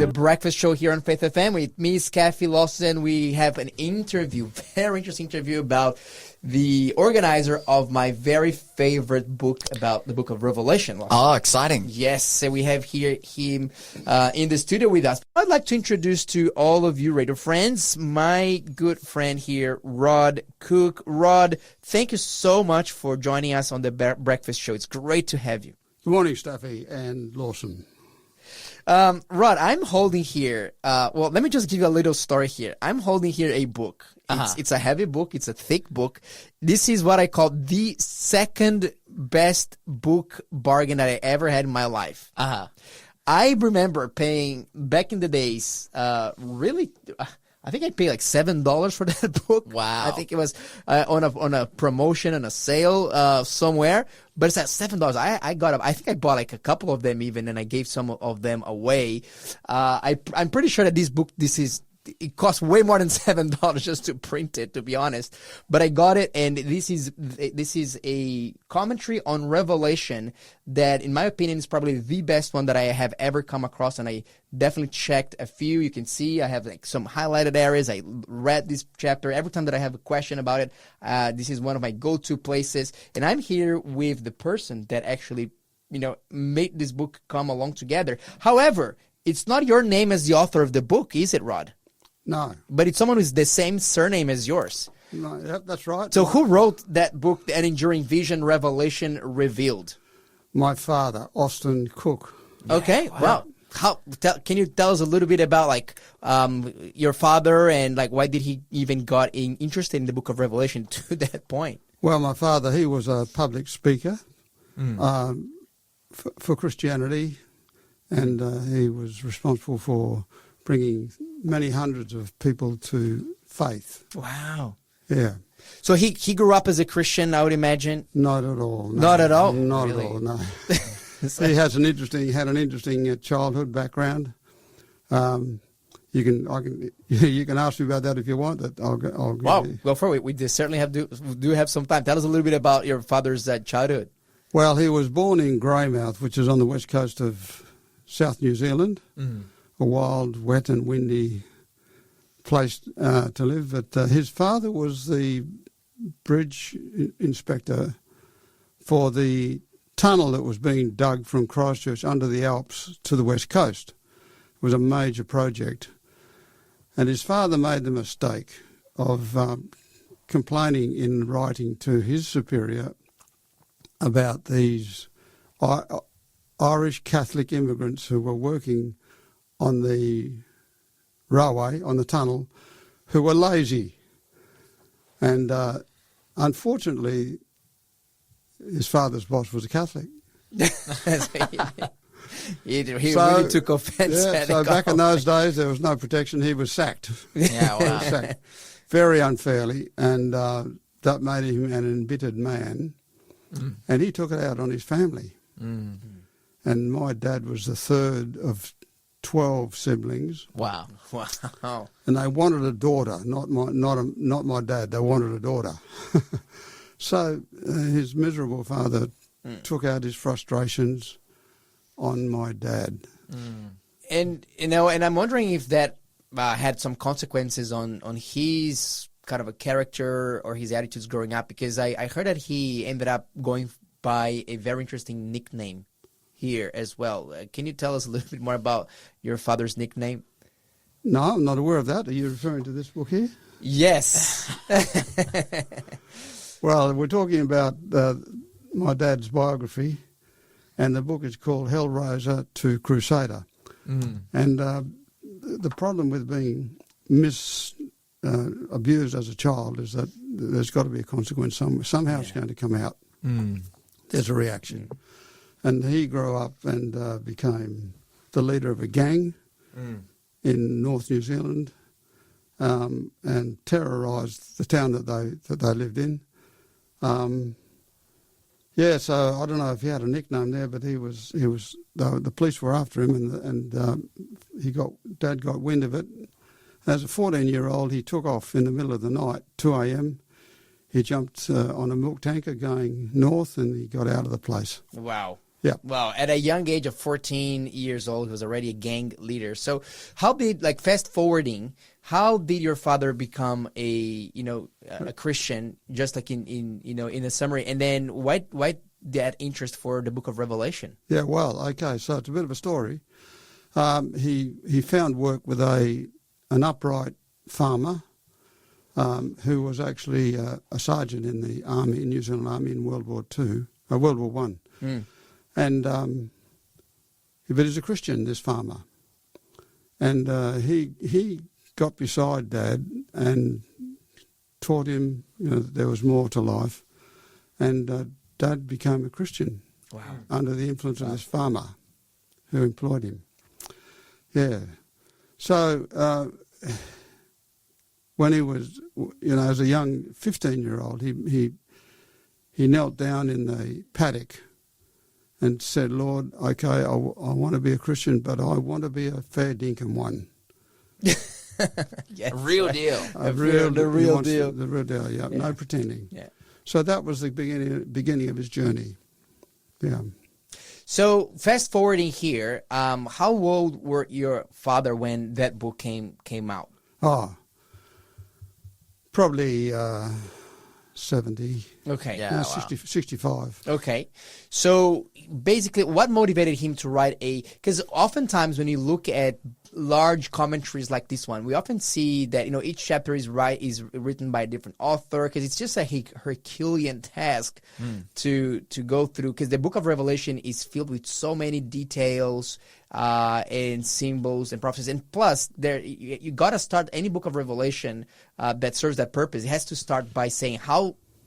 the breakfast show here on Faith FM with me, Kathy Lawson. We have an interview, very interesting interview about the organizer of my very favorite book about the book of Revelation. Lawson. Oh, exciting. Yes, so we have here him in the studio with us. I'd like to introduce to all of you radio friends, my good friend here, Rod Cooke. Rod, thank you so much for joining us on the breakfast show. It's great to have you. Good morning, Staffy and Lawson. Rod, I'm holding here, well, let me just give you a little story here. I'm holding here a book. It's a heavy book. It's a thick book. This is what I call the second best book bargain that I ever had in my life. I remember paying, back in the days, really, I think I paid like $7 for that book. Wow. I think it was on a promotion, on a sale somewhere. But it's at $7. I think I bought like a couple of them even, and I gave some of them away. I'm pretty sure that this book, it costs way more than $7 just to print it, to be honest. But I got it, and this is a commentary on Revelation that, in my opinion, is probably the best one that I have ever come across. And I definitely checked a few. You can see I have like some highlighted areas. I read this chapter every time that I have a question about it. This is one of my go-to places, and I'm here with the person that actually, made this book come along together. However, it's not your name as the author of the book, is it, Rod? No. But it's someone with the same surname as yours. No, that's right. So who wrote that book, An Enduring Vision, Revelation Revealed? My father, Austin Cooke. Okay, wow. Can you tell us a little bit about your father and why did he even got interested in the book of Revelation to that point? Well, my father, he was a public speaker for Christianity, and he was responsible for bringing many hundreds of people to faith. Wow. Yeah. So he grew up as a Christian, I would imagine? Not at all. No. Not at all? Not really? at all, no. He had an interesting childhood background. You can ask me about that if you want. That I'll give you. Go for it. We certainly do have some time. Tell us a little bit about your father's childhood. Well, he was born in Greymouth, which is on the west coast of South New Zealand. A wild, wet and windy place to live. But his father was the bridge inspector for the tunnel that was being dug from Christchurch under the Alps to the west coast. It was a major project. And his father made the mistake of complaining in writing to his superior about these Irish Catholic immigrants who were working on the railway, on the tunnel, who were lazy. And unfortunately, his father's boss was a Catholic. he really took offense. Yeah, so back in those days, there was no protection. He was sacked. Yeah, wow. Sacked very unfairly, and that made him an embittered man. And he took it out on his family. And my dad was the third of 12 siblings. Wow. And they wanted a daughter, not my dad. They wanted a daughter. So his miserable father took out his frustrations on my dad. And I'm wondering if that had some consequences on his kind of a character or his attitudes growing up, because I heard that he ended up going by a very interesting nickname here as well. Can you tell us a little bit more about your father's nickname? No, I'm not aware of that. Are you referring to this book here? Yes. Well, we're talking about my dad's biography, and the book is called Hellraiser to Crusader. And the problem with being abused as a child is that there's got to be a consequence. Somehow it's going to come out. There's a reaction. And he grew up and became the leader of a gang in North New Zealand, and terrorised the town that they lived in. So I don't know if he had a nickname there, but he was the police were after him, and Dad got wind of it. As a 14-year-old, he took off in the middle of the night, 2 a.m. He jumped on a milk tanker going north, and he got out of the place. Wow. Yeah. Wow. At a young age of 14 years old, he was already a gang leader. So how did, like, fast forwarding, how did your father become a Christian, just like in a summary? And then why that interest for the book of Revelation? Yeah, well, okay, so it's a bit of a story. He found work with an upright farmer who was actually a sergeant in the army, New Zealand Army in World War One. And but he's a Christian, this farmer. And he got beside Dad and taught him, that there was more to life. And Dad became a Christian. Wow. Under the influence of this farmer who employed him. Yeah. So when he was, as a young 15-year-old, he knelt down in the paddock and said, Lord, okay, I want to be a Christian, but I want to be a fair dinkum one. Yes, a real deal. The real deal. The real deal, yeah. Yeah. No pretending. Yeah. So that was the beginning of his journey. Yeah. So fast forwarding here, how old were your father when that book came out? Oh, probably 70. Okay. Yeah. No, wow. 65. Okay. So basically, what motivated him to write because oftentimes when you look at large commentaries like this one, we often see that, each chapter is written by a different author, because it's just a Herculean task to go through, because the book of Revelation is filled with so many details and symbols and prophecies. And plus, you got to start any book of Revelation that serves that purpose. It has to start by saying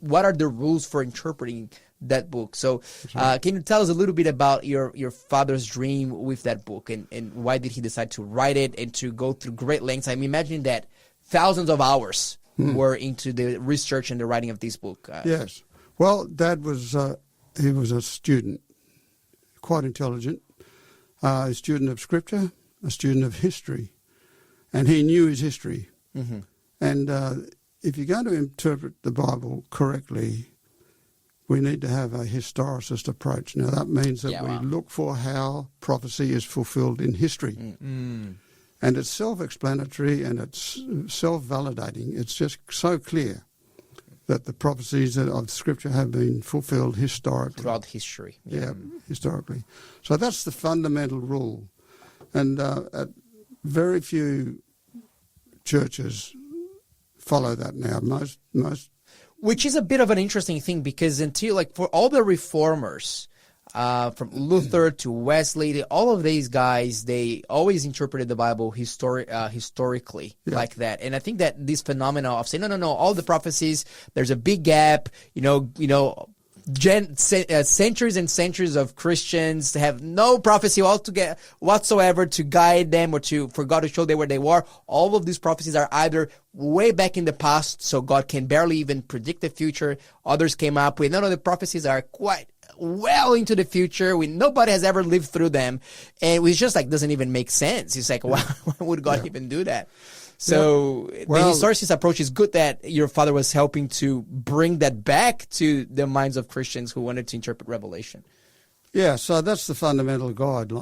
what are the rules for interpreting that book. So can you tell us a little bit about your father's dream with that book, and why did he decide to write it and to go through great lengths? I'm imagining that thousands of hours were into the research and the writing of this book. Yes. Well, Dad was he was a student, quite intelligent, a student of Scripture, a student of history, and he knew his history. Mm-hmm. And if you're going to interpret the Bible correctly, we need to have a historicist approach. Now, that means that we look for how prophecy is fulfilled in history. And it's self-explanatory and it's self-validating. It's just so clear that the prophecies of Scripture have been fulfilled historically. Throughout history. Yeah, historically. So that's the fundamental rule. And very few churches follow that now. Most. Which is a bit of an interesting thing, because for all the reformers, from Luther to Wesley, all of these guys, they always interpreted the Bible historically like that. And I think that this phenomena of saying, no, all the prophecies, there's a big gap, centuries and centuries of Christians have no prophecy whatsoever to guide them or for God to show them where they were. All of these prophecies are either way back in the past, so God can barely even predict the future. Others came up with, no, the prophecies are quite well into the future. Nobody has ever lived through them. And it just doesn't even make sense. It's like, why would God even do that? So the historicist approach is good, that your father was helping to bring that back to the minds of Christians who wanted to interpret Revelation. Yeah, so that's the fundamental guide.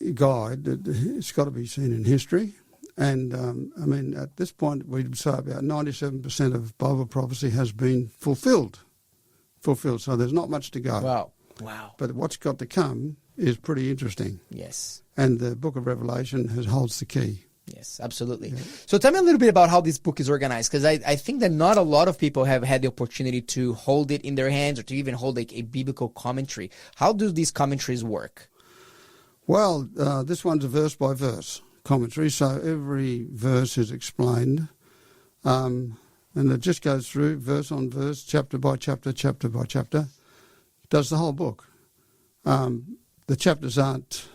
It's got to be seen in history. And, at this point, we'd say about 97% of Bible prophecy has been fulfilled. So there's not much to go. Wow. But what's got to come is pretty interesting. Yes. And the book of Revelation holds the key. Yes, absolutely. Yeah. So tell me a little bit about how this book is organized, because I think that not a lot of people have had the opportunity to hold it in their hands or to even hold a biblical commentary. How do these commentaries work? Well, this one's a verse-by-verse commentary, so every verse is explained, and it just goes through verse on verse, chapter by chapter, chapter by chapter. It does the whole book. The chapters aren't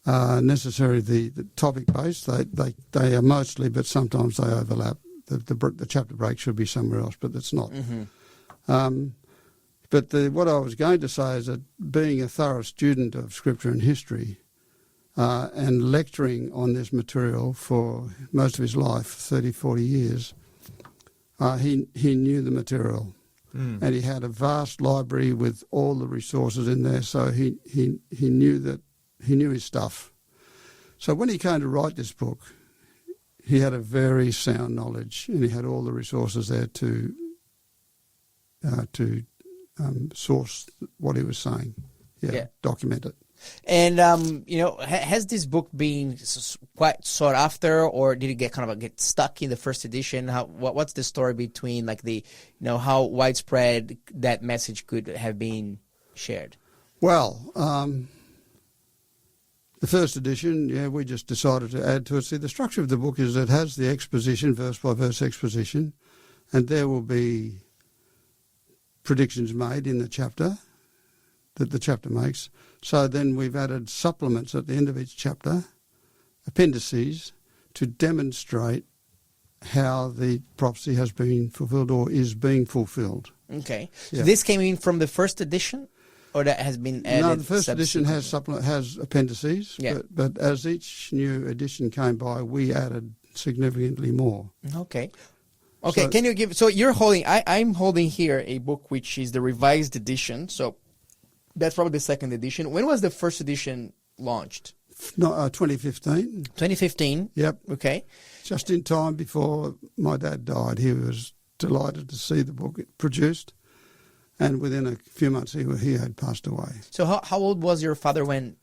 necessarily the topic based. They are mostly, but sometimes they overlap. The chapter break should be somewhere else, but it's not. Mm-hmm. But what I was going to say is that being a thorough student of Scripture and history, and lecturing on this material for most of his life, 30, 40 years, he knew the material. and he had a vast library with all the resources in there. So he knew his stuff. So when he came to write this book, he had a very sound knowledge, and he had all the resources there to source what he was saying. Document it. And has this book been quite sought after, or did it get stuck in the first edition? What's the story between how widespread that message could have been shared? Well, the first edition, we just decided to add to it. See, the structure of the book is it has the exposition, verse by verse exposition, and there will be predictions made in the chapter that the chapter makes. So then we've added supplements at the end of each chapter, appendices, to demonstrate how the prophecy has been fulfilled or is being fulfilled. Okay. So this came in from the first edition? Or that has been added? No, the first edition has appendices, but as each new edition came by, we added significantly more. Okay. So, can you give? So you're holding. I'm holding here a book which is the revised edition. So that's probably the second edition. When was the first edition launched? 2015. 2015. Yep. Okay. Just in time before my dad died, he was delighted to see the book produced. And within a few months, he had passed away. So how old was your father when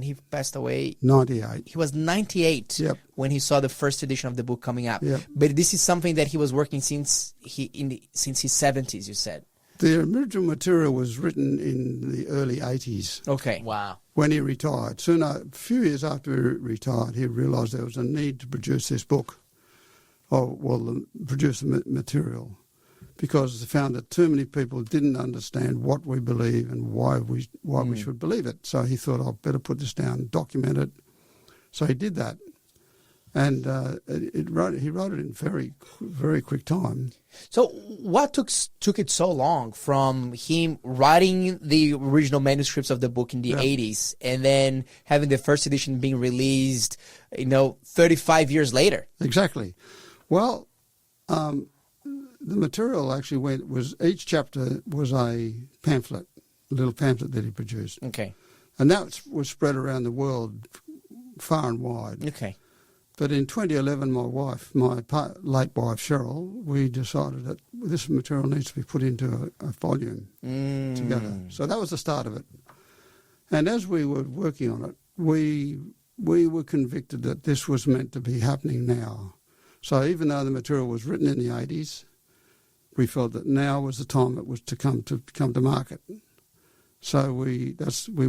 he passed away? 98. He was 98 when he saw the first edition of the book coming up. Yep. But this is something that he was working since his 70s, you said. The original material was written in the early 80s. Okay. Wow. When he retired. A few years after he retired, he realised there was a need to produce this book, produce the material, because they found that too many people didn't understand what we believe and why we should believe it. So he thought, I'd better put this down, document it. So he did that. And he wrote it in very, very quick time. So what took it so long from him writing the original manuscripts of the book in the 80s and then having the first edition being released, 35 years later? Exactly. Well, the material actually each chapter was a pamphlet, a little pamphlet that he produced. Okay. And that was spread around the world far and wide. Okay. But in 2011, my late wife, Cheryl, we decided that this material needs to be put into a volume together. So that was the start of it. And as we were working on it, we were convicted that this was meant to be happening now. So even though the material was written in the 80s, we felt that now was the time it was to come to market. So we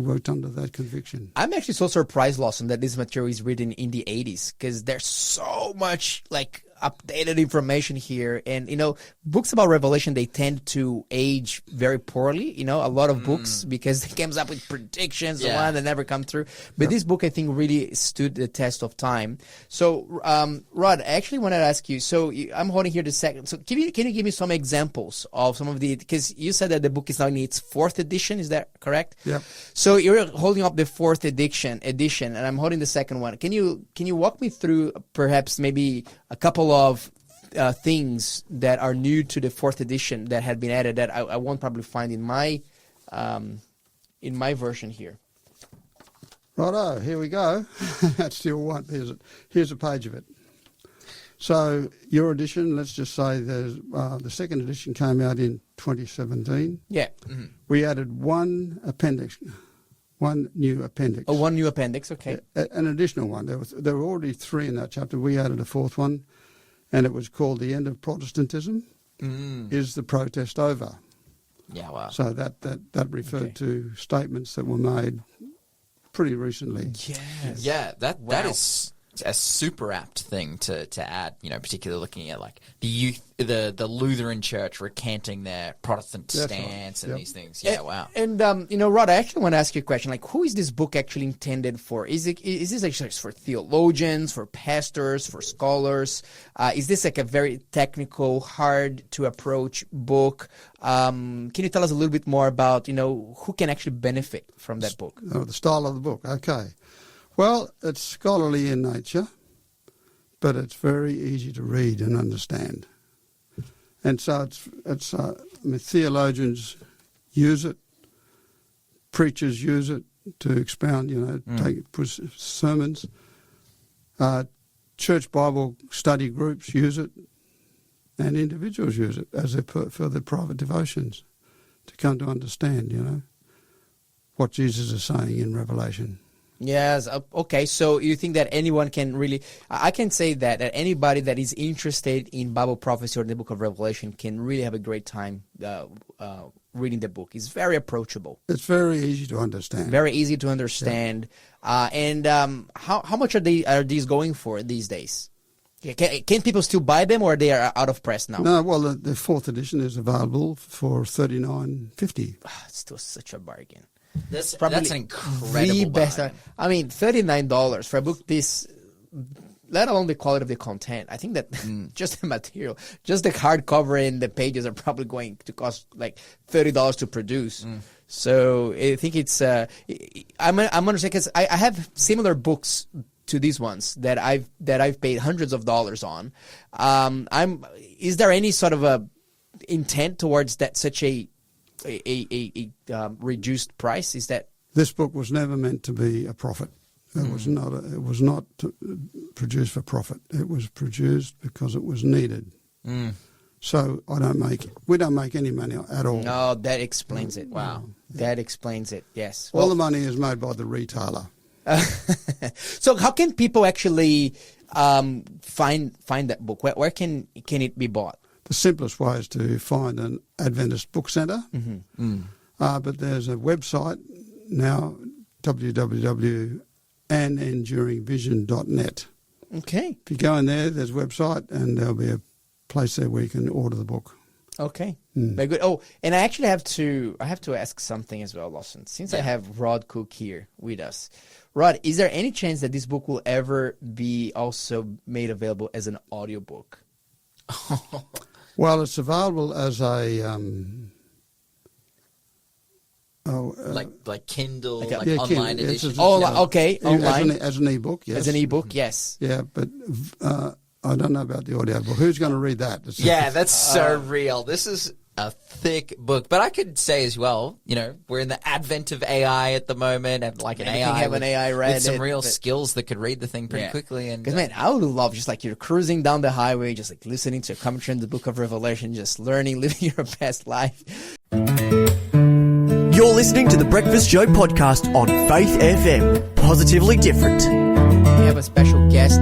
worked under that conviction. I'm actually so surprised, Lawson, that this material is written in the 80s, because there's so much updated information here. And, books about Revelation, they tend to age very poorly, a lot of books, because they comes up with predictions and one that never come through. But this book, I think, really stood the test of time. So, Rod, I actually wanted to ask you, so I'm holding here the second. So can you give me some examples of some of because you said that the book is now in its fourth edition, is that correct? Yeah. So you're holding up the fourth edition, and I'm holding the second one. Can you walk me through perhaps maybe a couple of things that are new to the fourth edition that had been added that I won't probably find in my version here? Righto, here we go. That's still one. Here's a page of it. So your edition, let's just say the second edition came out in 2017. Yeah. Mm-hmm. We added one new appendix. Oh, one new appendix, okay. An additional one. There were already three in that chapter. We added a fourth one, and it was called The End of Protestantism. Is the protest over? Yeah, wow. So that referred to statements that were made pretty recently. Yes. Yeah, that is a super apt thing to add, particularly looking at the Lutheran Church recanting their Protestant stance and these things. Yeah, wow. And Rod, I actually want to ask you a question. Who is this book actually intended for? Is this actually for theologians, for pastors, for scholars? Is this a very technical, hard to approach book? Can you tell us a little bit more about who can actually benefit from that book? The style of the book. Okay. Well, it's scholarly in nature, but it's very easy to read and understand. And so it's theologians use it, preachers use it to expound, put sermons. Church Bible study groups use it, and individuals use it as for their private devotions to come to understand, what Jesus is saying in Revelation. Yes. Okay. So you think that anyone can really? I can say that anybody that is interested in Bible prophecy or the Book of Revelation can really have a great time reading the book. It's very approachable. It's very easy to understand. Very easy to understand. Yeah. And how much are these going for these days? Can people still buy them, or they are out of press now? No. Well, the fourth edition is available for $39.50. It's still such a bargain. That's Probably an incredible bargain. I mean, $39 for a book this, let alone the quality of the content. I think that just the material, just the hardcover and the pages are probably going to cost like $30 to produce. So I think it's I'm understanding because I have similar books to these ones that I've paid hundreds of dollars on. Is there any sort of a intent towards that, such a reduced price? Is that this book was never meant to be a profit? It was not. It was not produced for profit. It was produced because it was needed. So we don't make any money at all. No, that explains it. Wow, that explains it. Yes, all the money is made by the retailer. So how can people actually find that book? Where can it be bought? The simplest way is to find an Adventist book centre. But there's a website now, www.anenduringvision.net. Okay. If you go in there, there's a website, and there'll be a place there where you can order the book. Okay. Very good. Oh, and I actually have to ask something as well, Lawson. Since I have Rod Cooke here with us. Rod, is there any chance that this book will ever be also made available as an audiobook? Well, it's available as a like Kindle, Kindle. online edition. Okay, online as an ebook. Yes, as an ebook. Yes. Yeah, but I don't know about the audio book. Who's going to read that? Yeah, that's so real. This is a thick book, but I could say as well, we're in the advent of AI at the moment, and like an AI with some real skills that could read the thing pretty quickly. And because man, I would love just like you're cruising down the highway, just like listening to a commentary in the Book of Revelation, just learning, living your best life. You're listening to the Breakfast Show podcast on Faith FM. Positively different. We have a special guest